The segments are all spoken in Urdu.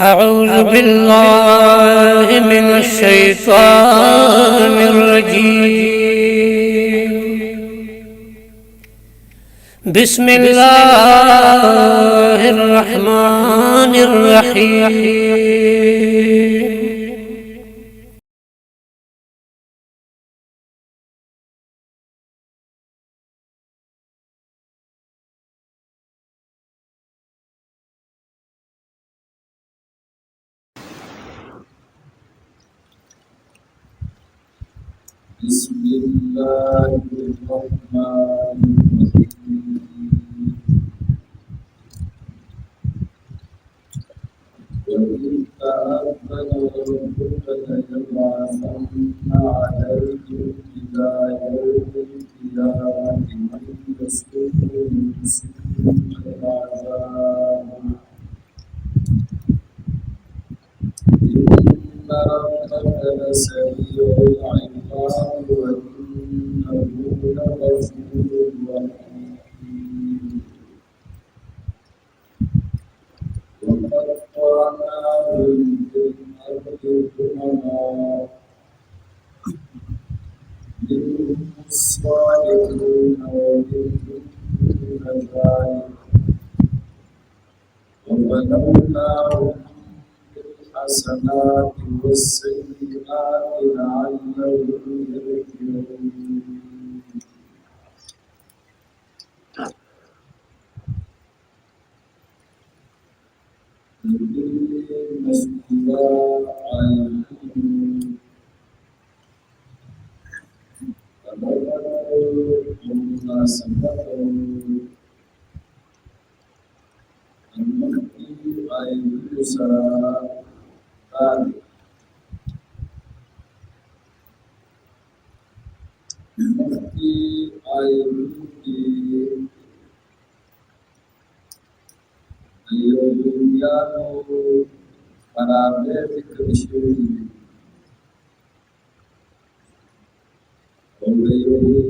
أعوذ بالله من الشيطان الرجيم. بسم الله الرحمن الرحيم. بسم الله الرحمن الرحيم. وإذ تأذن ربك ليبعثن عليهم إلى يوم القيامة من يسوءهم سوء العذاب إن ربك لسريع العقاب وإنه لغفور رحيم. وقطعناهم في الأرض أمما منهم الصالحون ومنهم دون ذلك وبلوناهم بالحسنات والسيئات لعلهم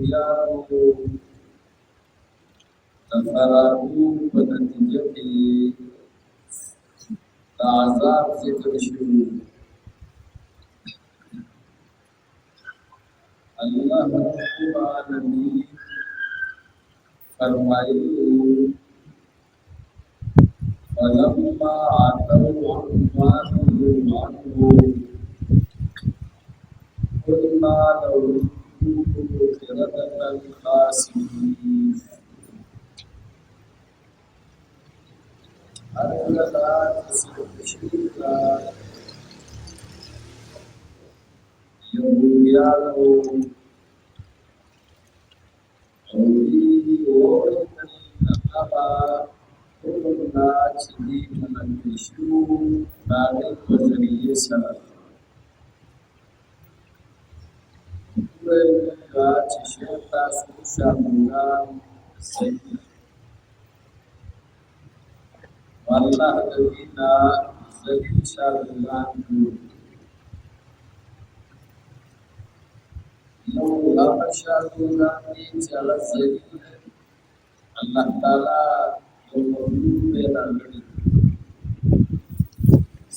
يرجعون. تفرقوا ونتيجة عذاب ذكر شروع الله رب العالمين فرمائے فلما عتوا عما نهوا عنه قلنا لهم كونوا قردة خاسئين. ألا تستشركا يهوديانو أولي ورثنا كنا شدي من الشو نادي وزري سنة كنا تشيرتا سوشامنا سيدي والله الذين زري شامنا لو لا شامنا جل زري الله تعالى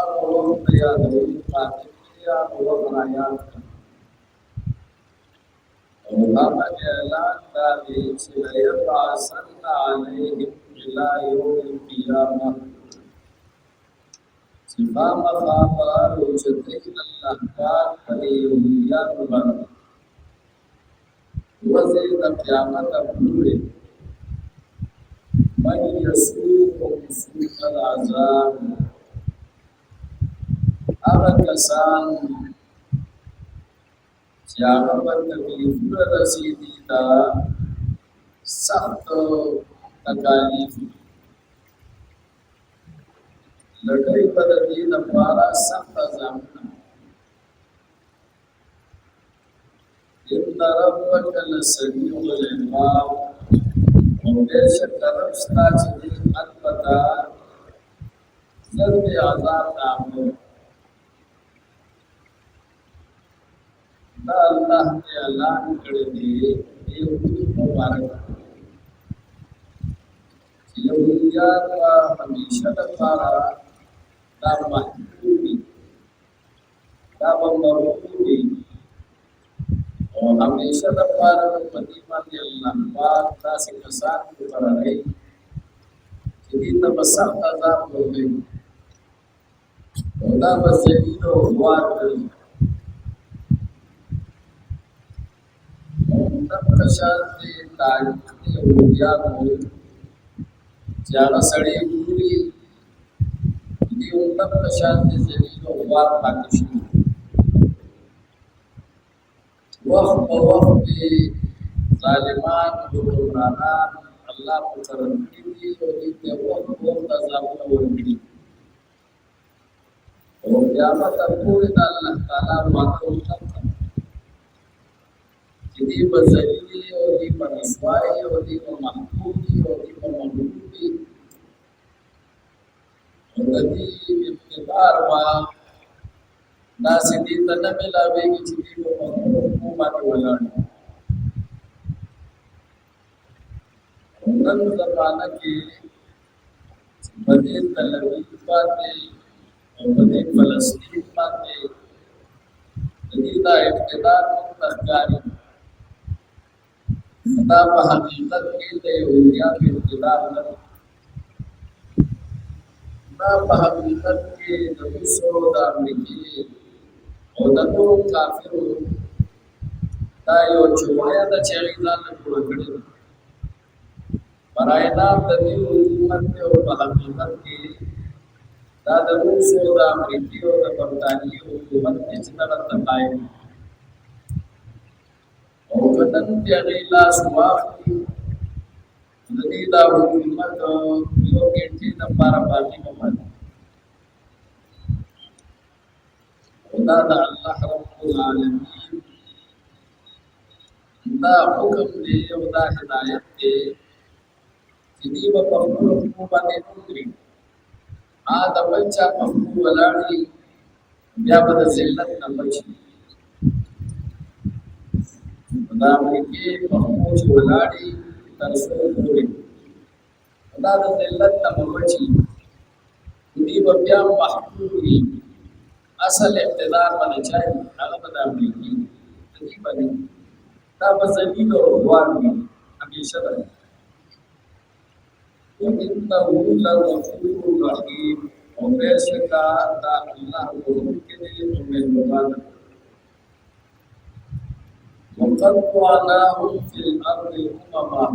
هغه وخت یادوي قاتل یا وخت را یاد کړه او هغه اعلان دا دی چې ليبعثن علیهم إلى يوم القیامة چې خامخا روچتې الله پاک پرې یهودیانو باندې ورځې د قیامت پورې من یسوءهم سوء العذاب هغه کسان چې هغه په تکلیفونو رسېدي دا سخت تکالیف لړۍ په دې لپاره سخت ځامنه ان ربک لسریع العقاب او بیشک رب ستا چې البته ضرب عذاب تعمل دا الله ته اعلان کړی دی یهودي مبارک یهودیان همیشه لپاره دا محدودی دا بمبرودی او همیشه لپاره په دې باندې الله پاک تاسو کسان کوي چې دې ته سخت عذاب ورکړي او دا به ذلیل او خوار کړي دا شانتي تعلق یهودیانو چې هغه سړی ګوري دې په شانتي ذلیل او خوار پاتې شي وقت په وخت ظالمان حکمرانان الله په طرف کې دي او دې وخت عذابونه ورکړي او قیامت پورې د الله تعالی وعده وکړه چې دې په ذلیل او دې په رسوایی او دې په محبوبي او دې په مغلوبي او دې اقتدار وا داسې دې ته نه ملاويږي چې دې په حکومت ولاړ نن زمانہ کې په دې تلوي باندې او په دې فلسطین باندې دې دا اقتدار متکاري دا په حقیقت کې د یهودیانو اقتدار نه دا په حقیقت کې د Rousseau the امریکای O the Noro کافرو the you چوغیا د چېړې ځان جوړ کړی برای نام د دې حکومت او په حقیقت کې دا د روسو د امریکای او د برتانیې حکومت چې دا تقایم او کتن دې لاس واخلي د دې دا حکومت یو کې د لپاره باقي ممنه دا د الله رب العالمین دا حکم دی او دا هدایت دی چې دی په خپل حکم باندې نوکري دا بچا په خپل ولاړی بیا په ذلت نه بچي دا امریکای په خپل ولاړی تر څو پورې دا د ذلت نه بچي دی بیا محدودي اصل اقتدار باندې چای هغه په امریکای دې باندې دا بذلیل او خوار دي همیشه ده وَإِنَّهُ لَغَفُورٌ رَحِيمٌ او بیشکا دا الله ورکه دې او مهربان وَقَطَّعْنَاهُمْ فِي الْأَرْضِ أُمَمًا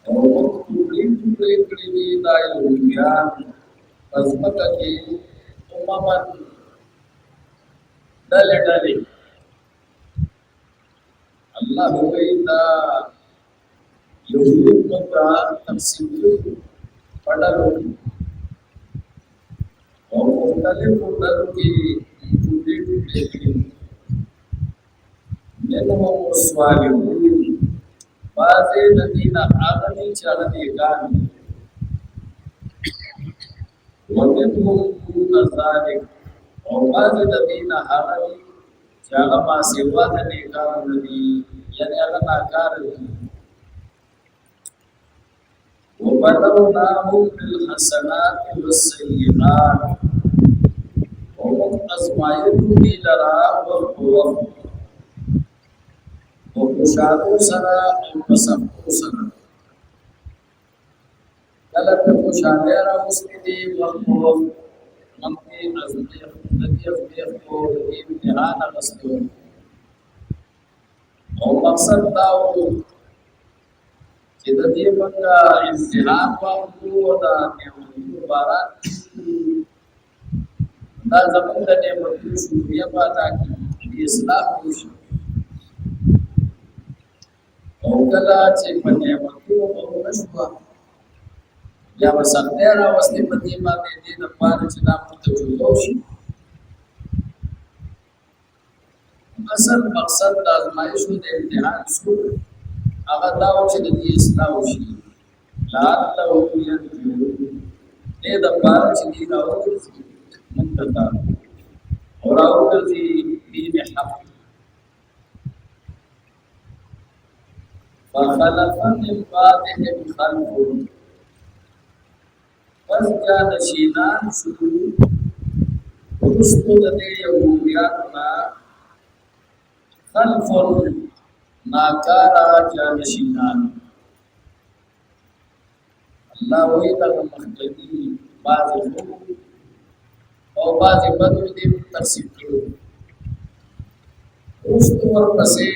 او ټولې کړي دا یهودیان پسمکه کې امامن ډلې الله ویدا یهودو کا تفسیر پڑھلو او مختلف ډلو کې ټولې کړي منهم الصالحون بعضې د دې نه هغه دي چې هغه نیکان دي ومنهم دون ذلك او بعضې د دې نه هغه دي چې هغه ما سوا د نیکانو دي یعنې هغه ناکاره دي وبلوناهم بالحسنات والسيئات ومن أزمائهم لرا والقوة وخشادو سرا وقسمو سرا كلب خشادير مسكدي والقوة ممكن أزمائهم نتيف امتحان غسلو ومقصد داو چې د دې منګه امتحان واغلو دا نعمتونو باران دا زموږ د نعمتونو شکریه په ادا کړي اصلاح وشي او کله چې په نعمتونو باندې شو یا وسنده راوستي په دې باندې دې د پاره چې دا تجربه وشي اصل مقصد د ازمایښت د امتحان شو هغه دا چې د دې اصلاح وشي لعلهم يرجعون دې د پاره چې دې راوځي منتقا او راوځي دین حق فخلف من بعدهم خلف پس جا نشینان شروع رستو د دې یهودیانو خلف ناکارا جانشینان الله وی تا مخدی باز او باز بدر دې تفسیر کړو اوس تور پسې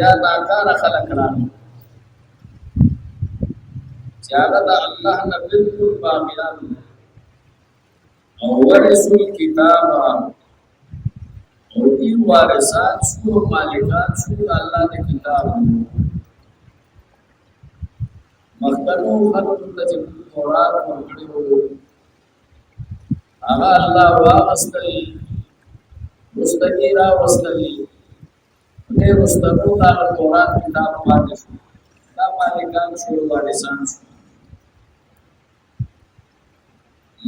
یا ناکارا خلق را چاغه د الله نه بالکل باغیان او ورسول کتاب او دی وارثان شو مالکان شو الله د کتاب مخکنو خلق ته قرآن ورکړي وو هغه الله واغستلی مستقیرا واستلی دې مستقو دا قرآن کتاب باندې شو دا مالکان شو وارثان شو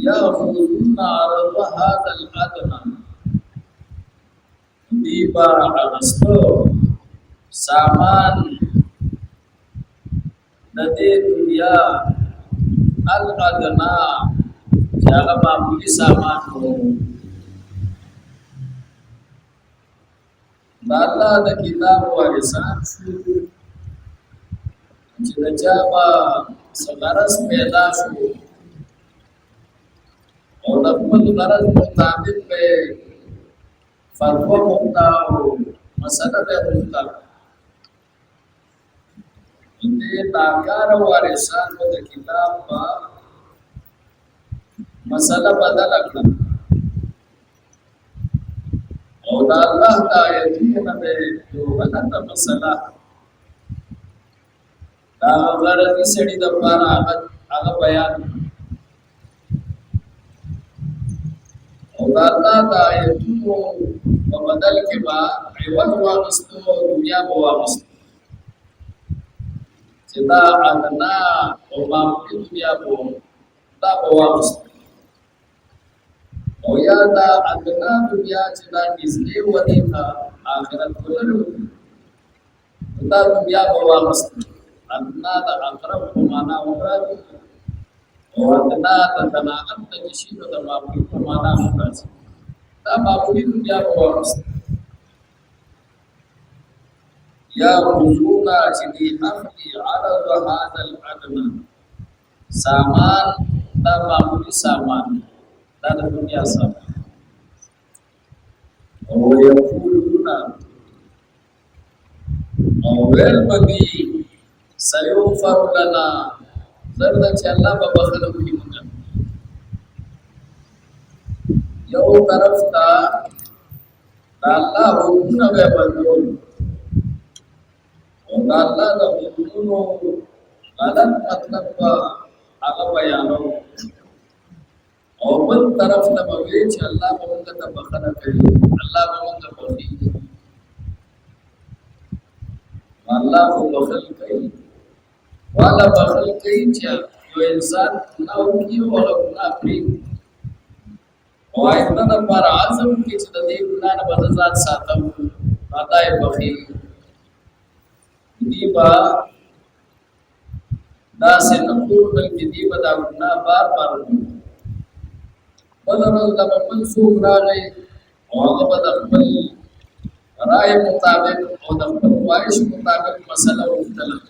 یا خذون عرض هذا الادنى دیبا اغسطو سامان ندی دنیا الادنا چاگا معمولی سامان ہو دا اللہ دا کتاب وارثان شو چې دا چاپا سغرس پیدا شو او دا خپل غرض مطابق پہ فرقو مختاو مسئلہ بے مختاو اندے ناکار وارثان و دا کتاب با مسئلہ بدل اکڑا او دا اللہ دا آیتین بے جو غلط مسئلہ دا غلطی سڑی دا پارا آغا بیان او دا اللہ دا آیتون و بدل کے بعد عوض واغستو دنیا کو واغستو چدا ادنا او معمولی دنیا کو دا واغستو او یا دا ادنا دنیا چدا نزدی ودیتا آخرت کلو دا دنیا کو واغستو ادنا دا اقرب کو مانا مراد او ادنا دا تناغم دا جشید دا معمولی کو مانا مراد دا معمولی دنیا کو واغستو یا خذونا چدی اخلی عرض هذا الادنى سامان دا معمولی سامان دا دنیا سامان او یقولون او ویل بگی سیغفر لنا زرد چه اللہ ببخلو کی مگر یو طرف تا دا اللہ حکمنا بے بندول او دا اللہ دا حکمونو غلط مطلب با آغا بیانو او بل طرف تا بوی چه اللہ بمونگا تا بخلا کری اللہ بمونگا بخی اللہ کو بخل کئی والا بخل کئی چه یو انسان ناو کیو والا گناہ پرید او آئیتا دا پار عظم کی چه دا دی گناہ نبازات ساتم باتای بخی دی با دا سے نقول بلکہ دی بدا گناہ بار بار ہوئی بلرز لما منسوخ راغی وغبت اقبل رائے مطابق اور دخل خواہش مطابق مسئلہ مختلف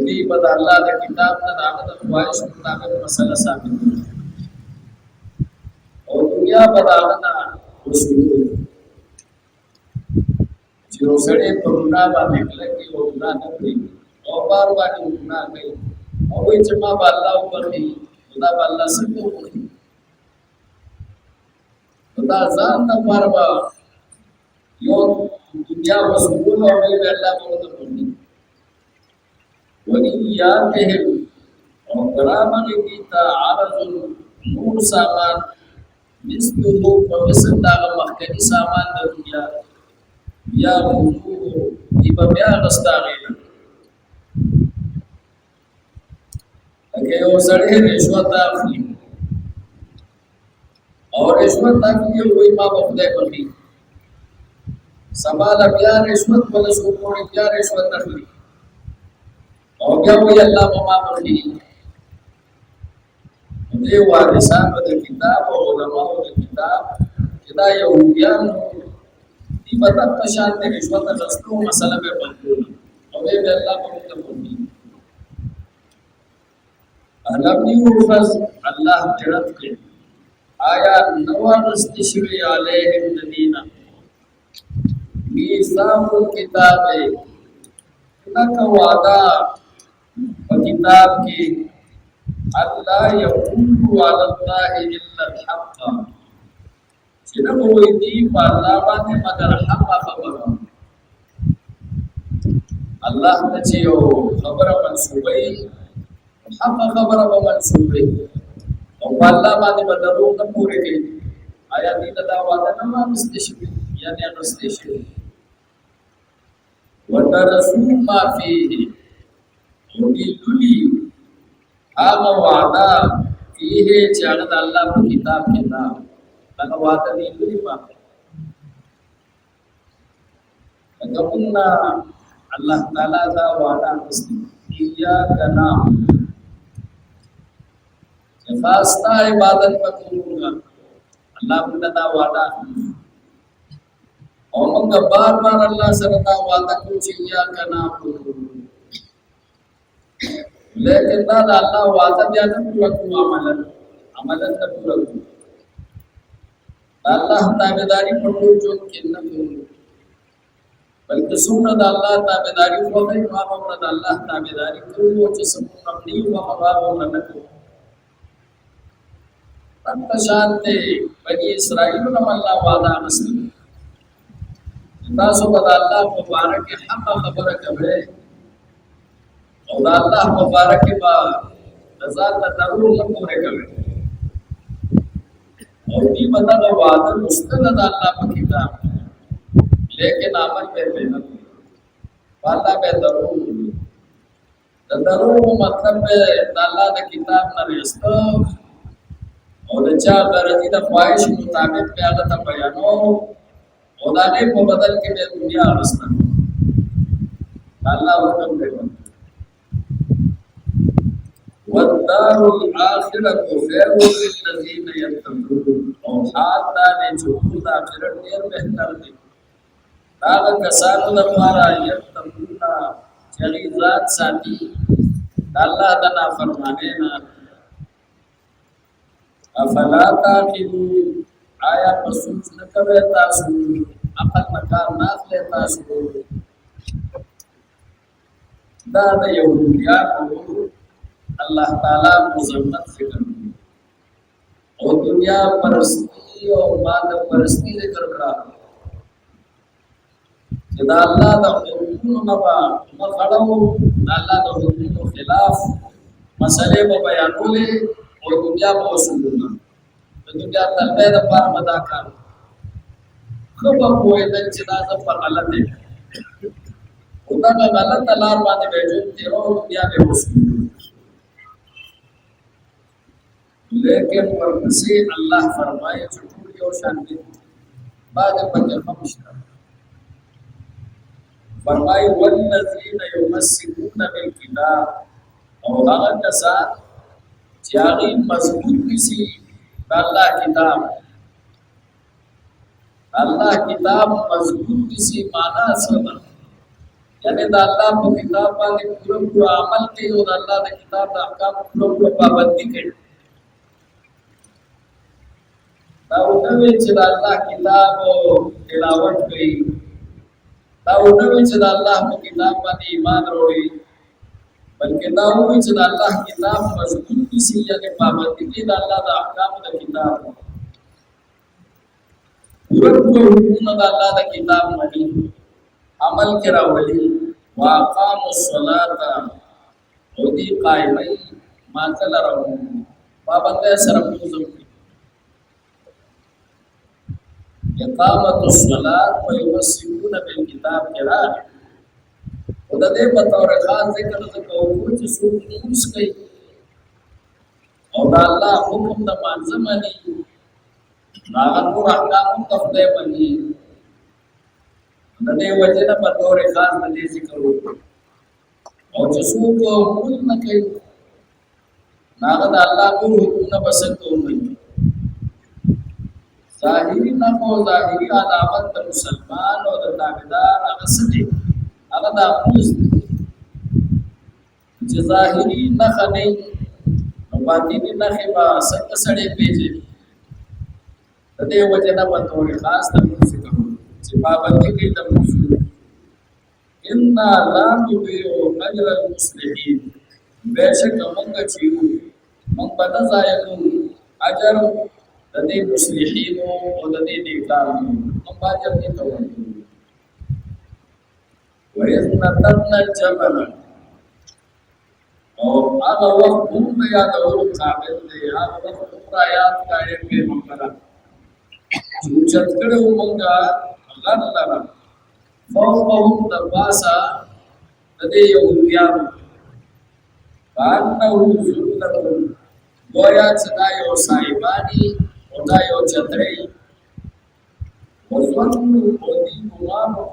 دی بدا اللہ دا کتاب دا دعوت خواہش مطابق مسئلہ ثابت اور دنیا بداغنا رسول جو سڑے پر گناہ باندې کلکی او گناہ نه کړي او بار باندې گناہ کوي او وایي چې ما به الله وبخي خدا به الله څنګه وبخي دا ځان لپاره به یو دنیا مسؤول او بل به الله به ورته وبخي وَإِيَّاكَهِمْ او کرامه کی تعارض نور سامان مثله فمثل داغه مخکنی سامان د دنیا یا موضوع دی بیا غستاغینا اگه یو سړی رشوت اخلي او رشوت اخلي وای ما په خدای پخې سوال بیا رشوت ولا شو کوي بیا رشوت اخلي او بیا وای الله ما پخې دې وارثان د کتاب او علماء د کتاب کدا یهودیان دی بتا پشان دې رشوت غستو مسله به بنول او به الله په متقوی علم یوفز الله جرت کې آیا نوارست شری علیهم الذین میثاق الكتاب تک وعدہ کتاب کی اللہ یقول علی اللہ الا الحق چنه وې دی په الله باندې مگر حق خبره الله ته چې یو خبره منسوبه حق خبره به منسوبه او په الله باندې به دروغ نه پوره کوي آیا دې دا وعده نه مانسته شي یعنی اغسته شي وترسو ما فيه ودللی هغه وعده فيه چې هغه د الله په کتاب کې دا هغه وعده دی لري په هغه الله تعالی دا وعده کوي یا کنا خاصه عبادت وکړه الله موږ دا وعده او موږ بار بار الله سره دا وعده کوي چې یا کنا لیکن دا الله وعده بیا نه پوره کوي عملا نه پوره کوي الله تابعداري په ټول ژوند کې نه کوي بلکې څومره د الله تابعداري وکړي هغه د الله تابعداري کوي چې څومره نه وي هغه نه کوي تک شانته بني اسرائيل نو الله وعده نسل تاسو په الله مبارک حق خبره کوي او الله مبارک با رضا ته ضرور نه پوره کوي اور دی بتا وعدہ مستند اللہ په کتاب لیکن عمل په نه والا به ضرور د ضرور مطلب د الله د کتاب نه رسته او د چا درجه د خواهش مطابق په هغه ته بیانو او دا نه په بدل کې د دنیا رسته الله حکم کوي والدار الآخرة خير للذين يتقون او حال دا نه چې د آخرت ډیر بهتر دی دا کسانو لپاره یتقون چې ذات ساتي الله د نافرمانی نه افلا تعقلون آیا پسوچ نه کوي تاسو عقل مکار نه اخلي تاسو دا د یهودیانو اللہ تعالی مذمت ذکر اور دنیا پرستی اور مال پرستی ذکر کرا جدا اللہ دا حکم نبا مخڑو اللہ دا حکم خلاف مسئلے با بیانولے اور دنیا با وصولنا دنیا طلبے دا پار مدا کر خبا کوئی دن چدا دا پر غلط ہے خدا کا غلط الار بانے بیجون تیرو دنیا بے وصولنا لیکن ورپسې الله فرمایي چې ټول یو شان دي بعد پکې خمشته فرمایي والذین یمسکون بالکتاب او هغه کسان چې هغه مضبوط کسی د الله کتاب مضبوط کسی معنا څه ده؟ یعنی د الله په کتاب باندې پوره عمل کوي او د الله د کتاب د احکام پوره پابندي کوي. دا ونوي چې د الله کتاب تلاوت کوي، دا ونوي چې د الله په کتاب باندې ایمان وروړي، بلکې دا ونوي چې د الله کتاب مضبوط کسی یعنی پابندي کوي د الله د احکام د کتاب پوره حکمونه د الله د کتاب باندې عمل کې راولي. واقاموا الصلاة او دې قائمي ماته لرو پابند سره موضوع اقامت الصلاة ويمسكون بالكتاب كرام او د دې په تور خاص ذکر کوو چې څوک موږ کوي او د الله حکم د منځمني هغه نور احکام ته خدای باندې د دې وجنه په تور خاص د دې ذکر وکړو او چې څوک موږ نه کوي هغه د الله نور حکمونه پسند کوي. ظاهری نه او ظاهری علامت د مسلمان او د تابعدار هغه څه دي؟ هغه د اموز چې ظاهری نه خني او باطنی نه خبا څنګه سړې پیږي. د دې وجنه په تور خاص د ذکر چې پابندي کوي د موضوع ان لا نضيع اجر المصلحين بشک موږ چې موږ په ځای کوو اجر د دې مصلحین او د دې نیکانو موږ باید دې ته وایو. وَيَذْنَتَنَّ الْجَبَلَ او هغه وخت موږ یادولو قابل دی، هغه وخت پورا یاد کړئ پیغمبر چې چت کړو موږ غن لرا فوقهم دباسا د دې یهودیانو باندې ذلت گویا چې دا یو صاحبانی او دا یو چتري وظنوا ودي مامو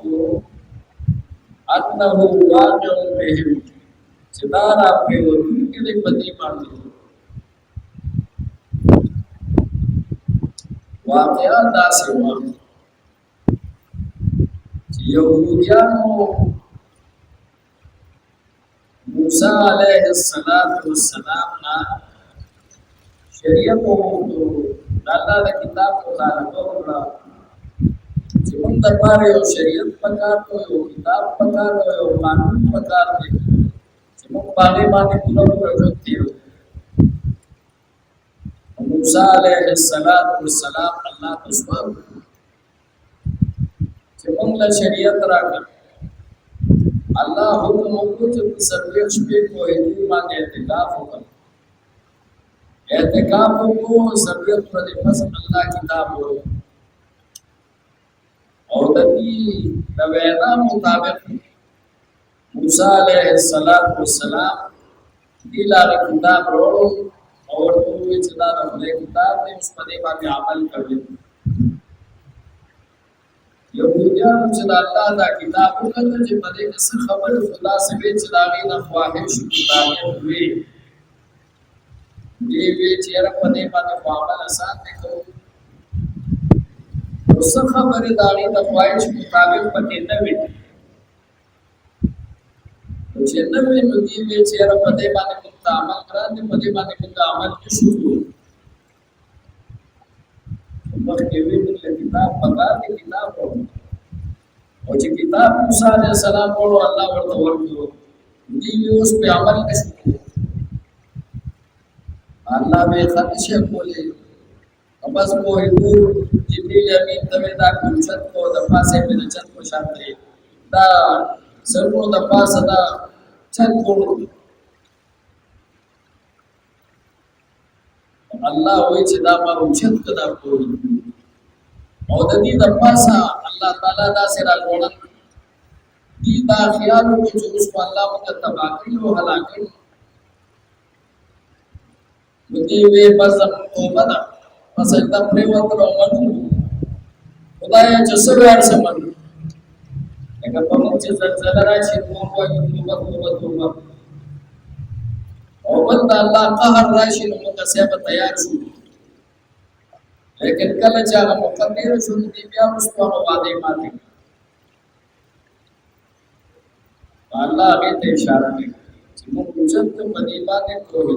انه واقع بهم چې دا را په ورته کې پدې باندې واقعا داسې و یهودیانو موسی علیه السلام نا شریعت او الله د کتاب مطالبه وکړه چې موږ د پاره یو شریعت پکار ته یو کتاب پکار ته یو قانون پکار دی چې موږ باندې پوره ژوند تیرو. موسی علیه السلام الله تسبح چې موږ له شریعت راکړه الله حکم وکړ چې سرویش په کوی باندې اعتکاف وکړه سرویش پر دې پس الله کتاب وکړه او د دې د وینا مطابق موسی علیه السلام دې لاره کتاب وروړو او ورته چې دا د کتاب دې اوس په دې باندې عمل کوي. یهودیان چې د الله دا کتاب وکړه چې په دې کې څه خبره خدا سوي چې دا غي نه خواهش مطابق وي دی وی چې را په دې باندې عمل آسان دي کوو څه خبره دا غي نه خواهش مطابق پکې نه وي چې نه وي نو دی وی چې را په دې باندې عمل کړه په دې باندې عمل شروع مخکې وی د کتاب پکار دی کتاب او چې کتاب موسی علیه السلام ورو الله ورته ورکړو دی اوس په عمل کې الله به خدشه کولې بس په یو جبرئیل امین ته دا کنچت کو د پاسه په چت کو شامل دا سرو د پاسه دا چت کو الله وای چې دا ما اوچت کدا کوي او د دې د پاسه الله تعالی دا سره غوړن دي دا خیال کو چې اوس الله موږ تباہ کړي او هلاک کړي دې وې بس توبه ده پس دا پرې وته راوړو خدای چې سره سمون هغه په موږ چې زلزلہ راشي موږ وایو توبه او بل د الله قهر راشي نو موږ سبا تیار شو لیکن کله چې هغه مقدر شو دي بیا مستوى وعده ماتي الله هغه ته اشاره کوي چې موږ وجد په دې باندې کوو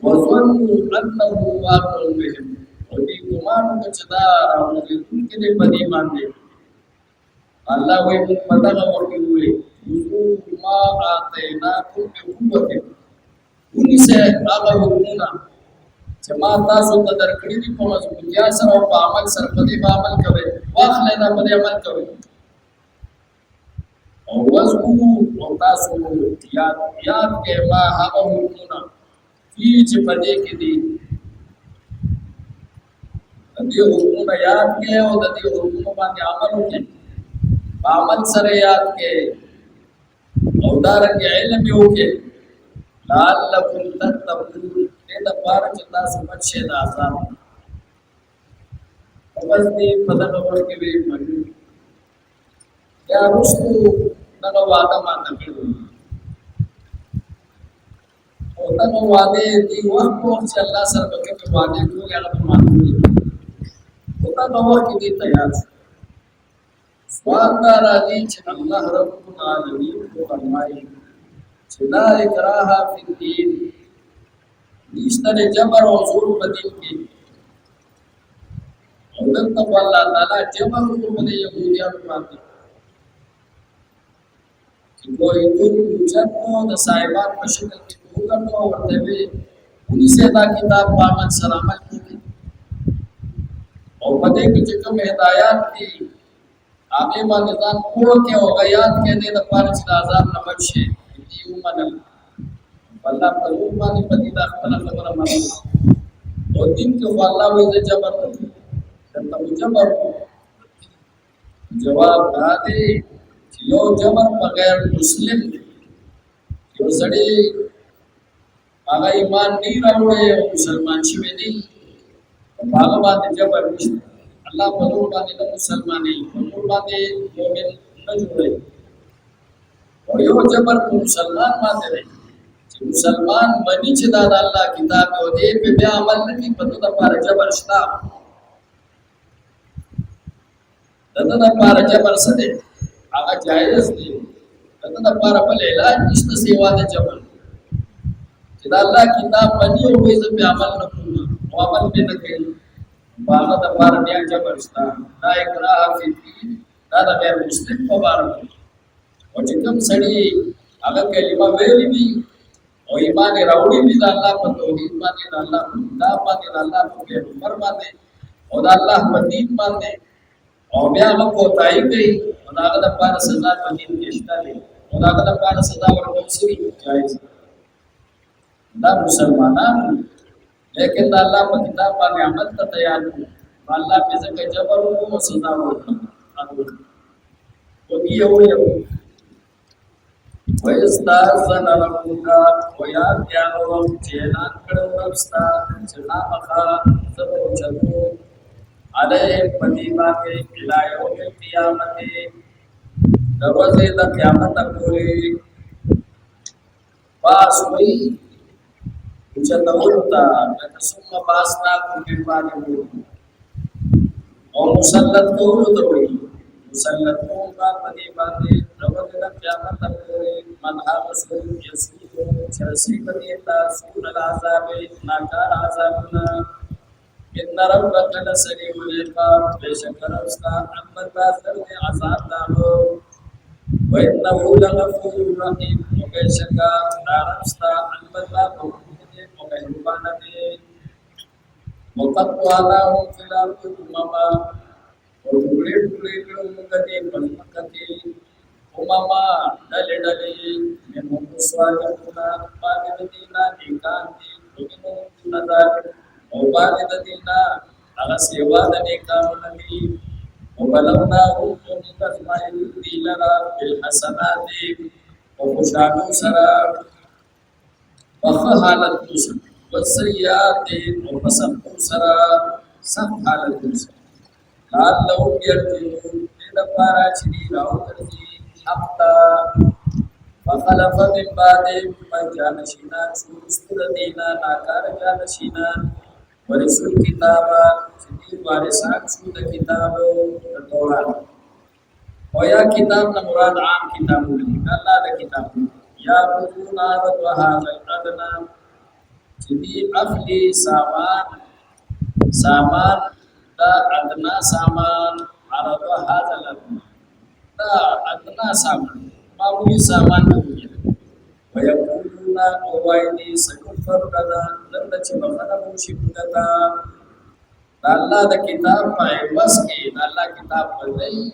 وظنوا انه واقع بهم او دې ګمان چې دا راوړي چې دې په دې باندې الله وایي موږ په دغه وخت کې وایي ما آتیناکم بقوة ونی سے هغه حکمونه چې ما تاسو ته درکړي دي په مضبوطیا سره او په عمل سره په دې عمل کوئ واخلئ دا په دې عمل کوئ او وذکروا او تاسو یاد کې ما هغه حکمونه چې په دې کې دي د دې حکمونه یاد کې او د دې حکمونو باندې عمل وکړئ په عمل سره یاد کې او دارنګ علم یو کې لعلکم تتقون دې د پاره چې تاسو بچی د عذاب او بس دې په دغه ور کې وی مګي یا رسو دغه وعده ماته کړو او دغه وعده دې ورکو چې الله سره به کې وعده کوي هغه ماته کوي او دغه ور کې دې تیار سوال دا راځي چې الله رب العالمین فرمایي چې لا اکراه فی الدین نشته جبر او زور په دین کې او دلته الله تعالی جبر په دې يهوديانو باندې چې کوئی چرته د صاحبان په شکل کې وګڼو ورته وي انہی سے دا کتاب پاک سلامت کی او په دې کې چې کوم هدايات دي هغه باندې ځان پوه کې او غیات کې دې د پاره چې عذاب نه بچي دې ومنل الله په روح باندې پدې دا خپل خبره مانو او دین کې الله وې جبر ته جبر جواب دا دی چې یو جبر بغیر مسلم یو سړی هغه ایمان نه راوړي او مسلمان شي دی هغه باندې جبر نشته الله په نور باندې د مسلمانۍ په نور باندې مؤمن نه جوړي او یو جبر په مسلمان باندې دی چې مسلمان باندې چې دا د الله کتاب او دې په بیا عمل نه کوي په دغه لپاره جبر شته دغه لپاره جبر څه دی هغه جایز دی دغه لپاره بل علاج نشته سیوا د جبر چې دا الله کتاب باندې او دې په عمل نه کوي او عمل به نه کوي باغه د بار بیا جبر شته دا اکراه فی الدین دا د غیر مسلم په بار او چې کوم سړی هغه کلمه ویلې وي او ایمان راوړي وي د الله په توحید باندې د الله په کتاب باندې د الله په پیغمبر باندې او د الله په دین باندې او بیا هغه کوتاهی کوي او هغه د پاره سزا په دین کې شته دي او هغه د پاره سزا ورکول شي جایز دا مسلمانان لیکن دا الله په کتاب باندې عمل ته تیار دي الله په ځکه جبر او سزا ورکړي او یو وَيَسْتَأْذَنَ رَبُّكَ وَيَا تِيَارَوْ چِينان کړو ربستا چنا مخا زبر چلو علیه پدی باندې الایو قیامت دروازه د قیامت پورې پاس وی چتاولتا ثم باسنا کوم باندې او مسلط کولو ته وی مسلط کوم باندې دروازه د قیامت پورې منها رسول یسوع چرسی پدی تاسو العذاب ناکار عذابنا ان ربک لسریع العقاب بشکر استا امر بازر عذاب داو وانه لغفور رحیم بشکا دارستا امر بازر مهربان دی وقطعناهم فی الارض امما اور ټوکړي ټوکړي کړو موږ دې په مکه کې امما ډلې ډلې موږ سوالونه باندې دینا نیکان دي وګینو نظر او باندې دینا هغه سیوا د نیکانو دي او بلونا او موږ تسمعي دیلرا بالحسنات او خوشالو سره په حالت کې وسیات او پسند سره سم حالت کې حال لو يرجو د پارا چې راو درځي حتا فخلف من بعدهم من كان شينا سورة دينا ناكار كان شينا ورثوا الكتاب سدي وارثان سورة كتاب التوراة ويا كتاب مراد عام كتاب الله ده كتاب يا بدون هذا وهذا الأدنى سدي أفلي سامان دا أدنى سامان عرض هذا الأدنى دا أدنى سامان ما هو سامان دنيا ويقولون أوائني سكفر لنا لن تبخنا مشبكتا الله دا كتاب ما يبسكي الله كتاب بلدي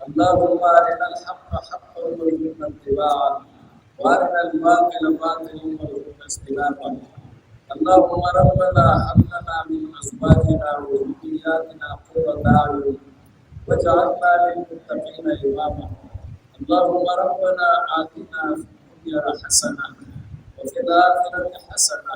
اللهم أرنا الحق حقا وارزقنا اتباعه وأرنا الباطل باطلا وارزقنا اجتنابه اللهم ربنا هب لنا من أزواجنا وذرياتنا قرة أعين واجعلنا للمتقين إماما اللهم ربنا آتنا في الدنيا حسنة وفي الآخرة حسنة